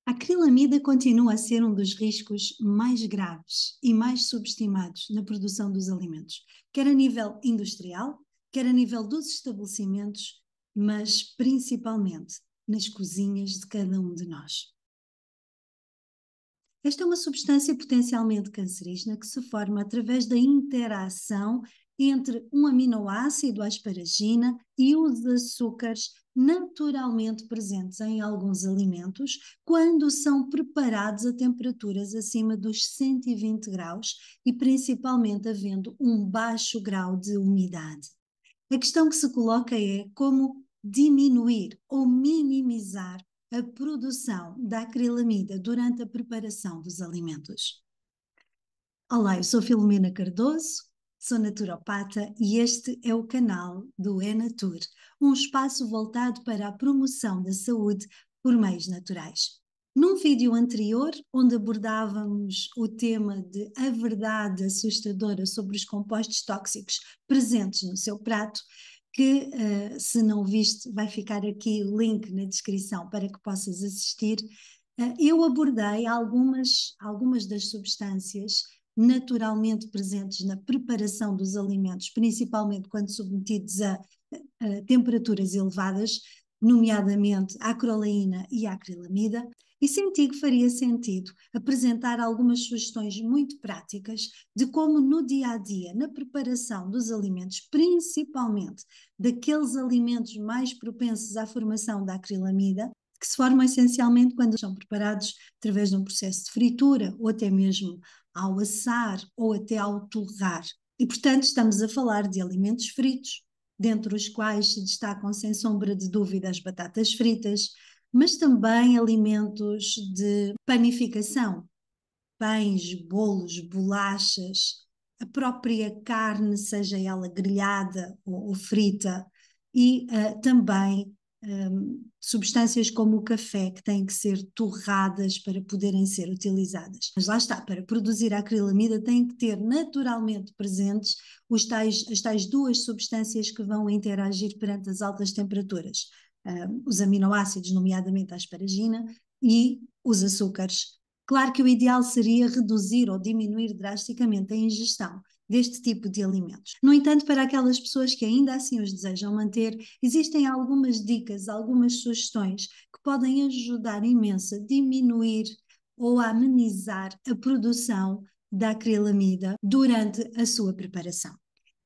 A acrilamida continua a ser um dos riscos mais graves e mais subestimados na produção dos alimentos, quer a nível industrial, quer a nível dos estabelecimentos, mas principalmente nas cozinhas de cada um de nós. Esta é uma substância potencialmente cancerígena que se forma através da interação entre um aminoácido, a asparagina, e os açúcares naturalmente presentes em alguns alimentos quando são preparados a temperaturas acima dos 120 graus e principalmente havendo um baixo grau de umidade. A questão que se coloca é como diminuir ou minimizar a produção da acrilamida durante a preparação dos alimentos. Olá, eu sou Filomena Cardoso, sou naturopata e este é o canal do Enatur, um espaço voltado para a promoção da saúde por meios naturais. Num vídeo anterior, onde abordávamos o tema de a verdade assustadora sobre os compostos tóxicos presentes no seu prato, que se não viste vai ficar aqui o link na descrição para que possas assistir, eu abordei algumas das substâncias naturalmente presentes na preparação dos alimentos, principalmente quando submetidos a temperaturas elevadas, nomeadamente a acroleína e a acrilamida, e senti que faria sentido apresentar algumas sugestões muito práticas de como no dia a dia, na preparação dos alimentos, principalmente daqueles alimentos mais propensos à formação da acrilamida, que se formam essencialmente quando são preparados através de um processo de fritura, ou até mesmo ao assar, ou até ao torrar. E, portanto, estamos a falar de alimentos fritos, dentre os quais se destacam, sem sombra de dúvida, as batatas fritas, mas também alimentos de panificação, pães, bolos, bolachas, a própria carne, seja ela grelhada ou frita, e também substâncias como o café, que têm que ser torradas para poderem ser utilizadas. Mas lá está, para produzir a acrilamida tem que ter naturalmente presentes as tais duas substâncias que vão interagir perante as altas temperaturas. Os aminoácidos, nomeadamente a asparagina, e os açúcares. Claro que o ideal seria reduzir ou diminuir drasticamente a ingestão deste tipo de alimentos. No entanto, para aquelas pessoas que ainda assim os desejam manter, existem algumas dicas, algumas sugestões que podem ajudar imenso a diminuir ou a amenizar a produção da acrilamida durante a sua preparação.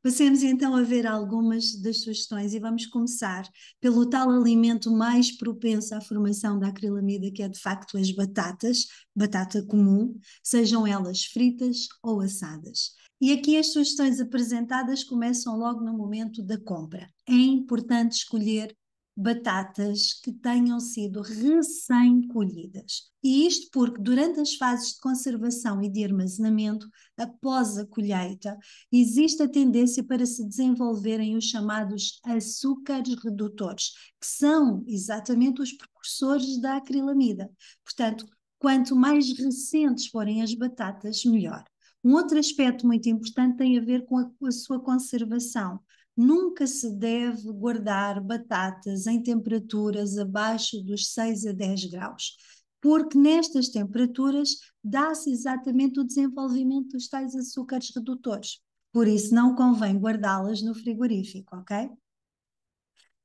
Passemos então a ver algumas das sugestões e vamos começar pelo tal alimento mais propenso à formação da acrilamida, que é de facto as batatas, batata comum, sejam elas fritas ou assadas. E aqui as sugestões apresentadas começam logo no momento da compra. É importante escolher batatas que tenham sido recém-colhidas. E isto porque durante as fases de conservação e de armazenamento, após a colheita, existe a tendência para se desenvolverem os chamados açúcares redutores, que são exatamente os precursores da acrilamida. Portanto, quanto mais recentes forem as batatas, melhor. Um outro aspecto muito importante tem a ver com a sua conservação. Nunca se deve guardar batatas em temperaturas abaixo dos 6 a 10 graus, porque nestas temperaturas dá-se exatamente o desenvolvimento dos tais açúcares redutores. Por isso não convém guardá-las no frigorífico, ok?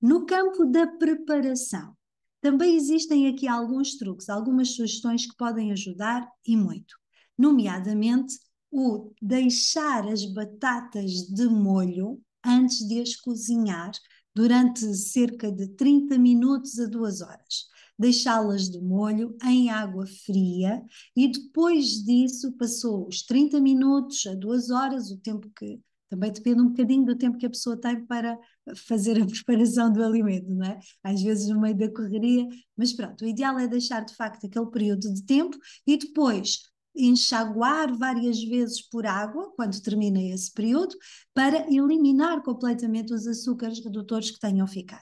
No campo da preparação, também existem aqui alguns truques, algumas sugestões que podem ajudar e muito. Nomeadamente, o deixar as batatas de molho antes de as cozinhar durante cerca de 30 minutos a 2 horas. Deixá-las de molho em água fria e depois disso passou os 30 minutos a 2 horas, o tempo que também depende um bocadinho do tempo que a pessoa tem para fazer a preparação do alimento, não é? Às vezes no meio da correria, mas pronto, o ideal é deixar de facto aquele período de tempo e depois enxaguar várias vezes por água, quando termina esse período, para eliminar completamente os açúcares redutores que tenham ficado.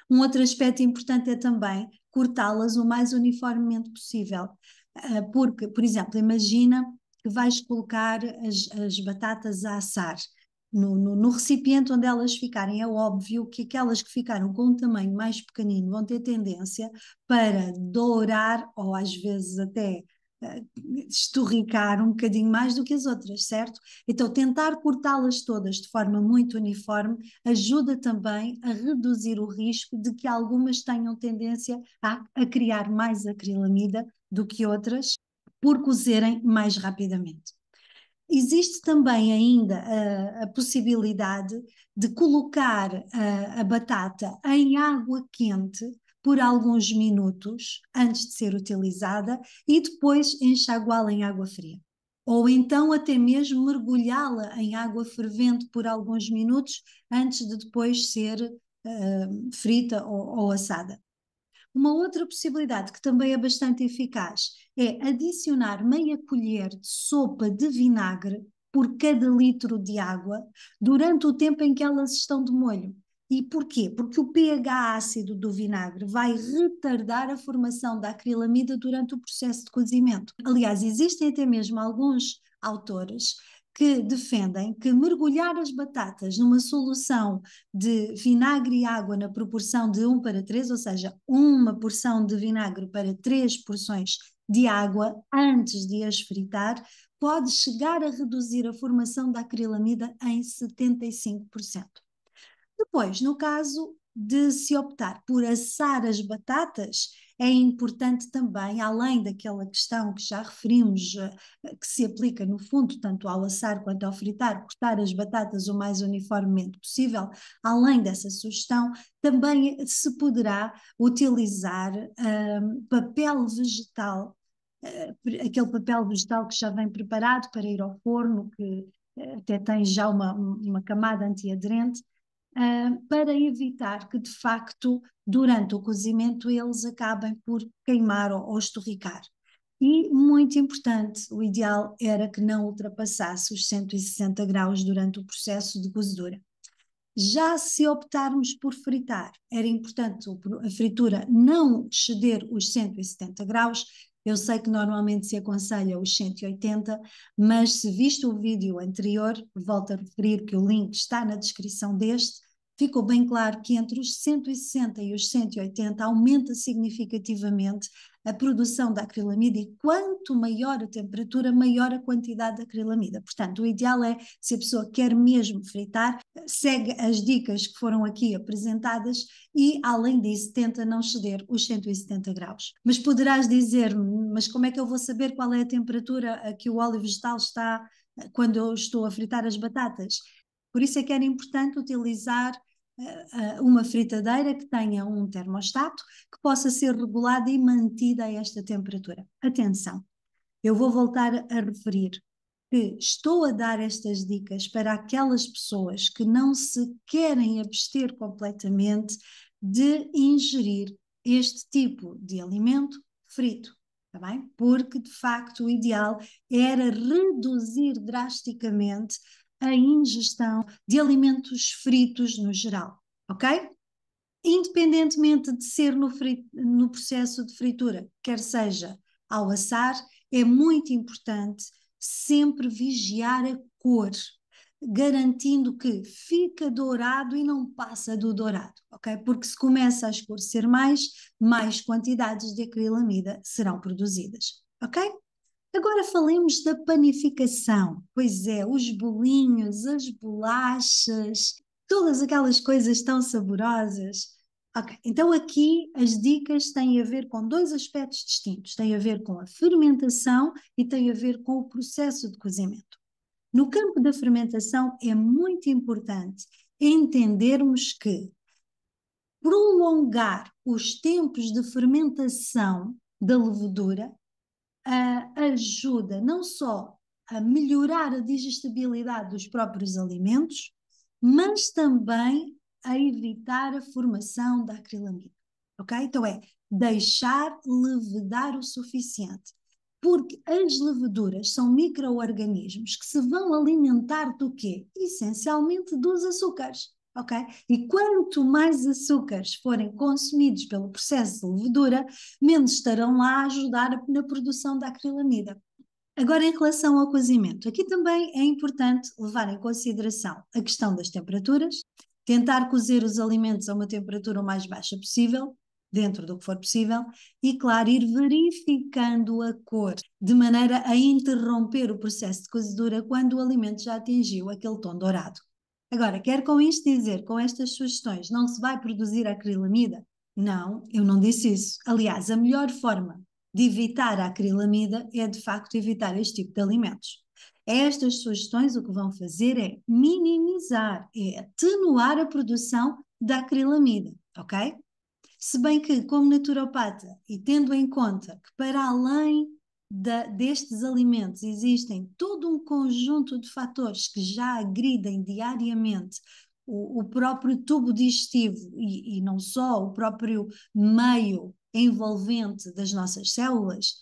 Um outro aspecto importante é também cortá-las o mais uniformemente possível, porque, por exemplo, imagina que vais colocar as batatas a assar no recipiente onde elas ficarem. É óbvio que aquelas que ficaram com um tamanho mais pequenino vão ter tendência para dourar ou às vezes até esturricar um bocadinho mais do que as outras, certo? Então tentar cortá-las todas de forma muito uniforme ajuda também a reduzir o risco de que algumas tenham tendência a criar mais acrilamida do que outras por cozerem mais rapidamente. Existe também ainda a possibilidade de colocar a batata em água quente por alguns minutos antes de ser utilizada e depois enxaguá-la em água fria. Ou então até mesmo mergulhá-la em água fervente por alguns minutos antes de depois ser frita ou assada. Uma outra possibilidade que também é bastante eficaz é adicionar meia colher de sopa de vinagre por cada litro de água durante o tempo em que elas estão de molho. E porquê? Porque o pH ácido do vinagre vai retardar a formação da acrilamida durante o processo de cozimento. Aliás, existem até mesmo alguns autores que defendem que mergulhar as batatas numa solução de vinagre e água na proporção de 1:3, ou seja, uma porção de vinagre para 3 porções de água antes de as fritar, pode chegar a reduzir a formação da acrilamida em 75%. Depois, no caso de se optar por assar as batatas, é importante também, além daquela questão que já referimos, que se aplica no fundo tanto ao assar quanto ao fritar, cortar as batatas o mais uniformemente possível, além dessa sugestão, também se poderá utilizar papel vegetal, aquele papel vegetal que já vem preparado para ir ao forno, que até tem já uma camada antiaderente, para evitar que, de facto, durante o cozimento eles acabem por queimar ou esturricar. E, muito importante, o ideal era que não ultrapassasse os 160 graus durante o processo de cozedura. Já se optarmos por fritar, era importante a fritura não exceder os 170 graus. Eu sei que normalmente se aconselha os 180, mas se visto o vídeo anterior, volto a referir que o link está na descrição deste, ficou bem claro que entre os 160 e os 180 aumenta significativamente a produção da acrilamida e quanto maior a temperatura, maior a quantidade de acrilamida. Portanto, o ideal é, se a pessoa quer mesmo fritar, segue as dicas que foram aqui apresentadas e, além disso, tenta não ceder os 170 graus. Mas poderás dizer-me, mas como é que eu vou saber qual é a temperatura a que o óleo vegetal está quando eu estou a fritar as batatas? Por isso é que era importante utilizar uma fritadeira que tenha um termostato que possa ser regulada e mantida a esta temperatura. Atenção, eu vou voltar a referir que estou a dar estas dicas para aquelas pessoas que não se querem abster completamente de ingerir este tipo de alimento frito. Tá bem? Porque, de facto, o ideal era reduzir drasticamente a ingestão de alimentos fritos no geral, ok? Independentemente de ser no processo de fritura, quer seja ao assar, é muito importante sempre vigiar a cor, garantindo que fica dourado e não passa do dourado, ok? Porque se começa a escurecer mais quantidades de acrilamida serão produzidas, ok? Agora falemos da panificação. Pois é, os bolinhos, as bolachas, todas aquelas coisas tão saborosas. Ok, então aqui as dicas têm a ver com dois aspectos distintos. Tem a ver com a fermentação e tem a ver com o processo de cozimento. No campo da fermentação é muito importante entendermos que prolongar os tempos de fermentação da levedura ajuda não só a melhorar a digestibilidade dos próprios alimentos, mas também a evitar a formação da acrilamida, ok? Então é deixar levedar o suficiente, porque as leveduras são micro-organismos que se vão alimentar do quê? Essencialmente dos açúcares. Ok? E quanto mais açúcares forem consumidos pelo processo de levedura, menos estarão lá a ajudar na produção da acrilamida. Agora, em relação ao cozimento, aqui também é importante levar em consideração a questão das temperaturas, tentar cozer os alimentos a uma temperatura o mais baixa possível, dentro do que for possível, e, claro, ir verificando a cor, de maneira a interromper o processo de cozedura quando o alimento já atingiu aquele tom dourado. Agora, quero com isto dizer, com estas sugestões, não se vai produzir acrilamida? Não, eu não disse isso. Aliás, a melhor forma de evitar a acrilamida é de facto evitar este tipo de alimentos. Estas sugestões o que vão fazer é minimizar, é atenuar a produção da acrilamida, ok? Se bem que, como naturopata, e tendo em conta que para além destes alimentos existem todo um conjunto de fatores que já agridem diariamente o próprio tubo digestivo e não só, o próprio meio envolvente das nossas células,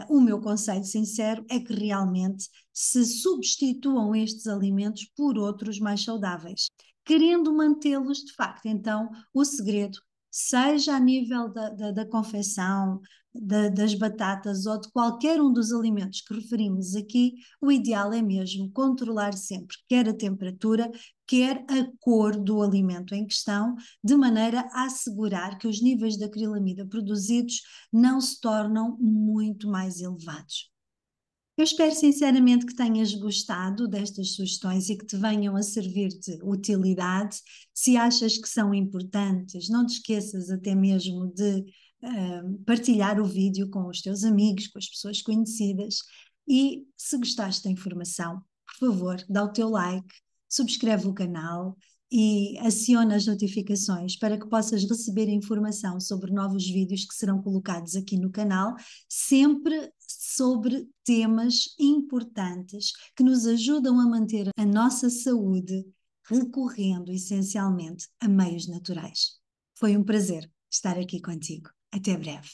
o meu conselho sincero é que realmente se substituam estes alimentos por outros mais saudáveis, querendo mantê-los de facto. Então, o segredo, seja a nível da confecção, das batatas ou de qualquer um dos alimentos que referimos aqui, o ideal é mesmo controlar sempre quer a temperatura, quer a cor do alimento em questão, de maneira a assegurar que os níveis de acrilamida produzidos não se tornam muito mais elevados. Eu espero sinceramente que tenhas gostado destas sugestões e que te venham a servir de utilidade. Se achas que são importantes, não te esqueças até mesmo de partilhar o vídeo com os teus amigos, com as pessoas conhecidas. E se gostaste da informação, por favor, dá o teu like, subscreve o canal e aciona as notificações para que possas receber informação sobre novos vídeos que serão colocados aqui no canal, sempre sobre temas importantes que nos ajudam a manter a nossa saúde, recorrendo essencialmente a meios naturais. Foi um prazer estar aqui contigo. Até breve.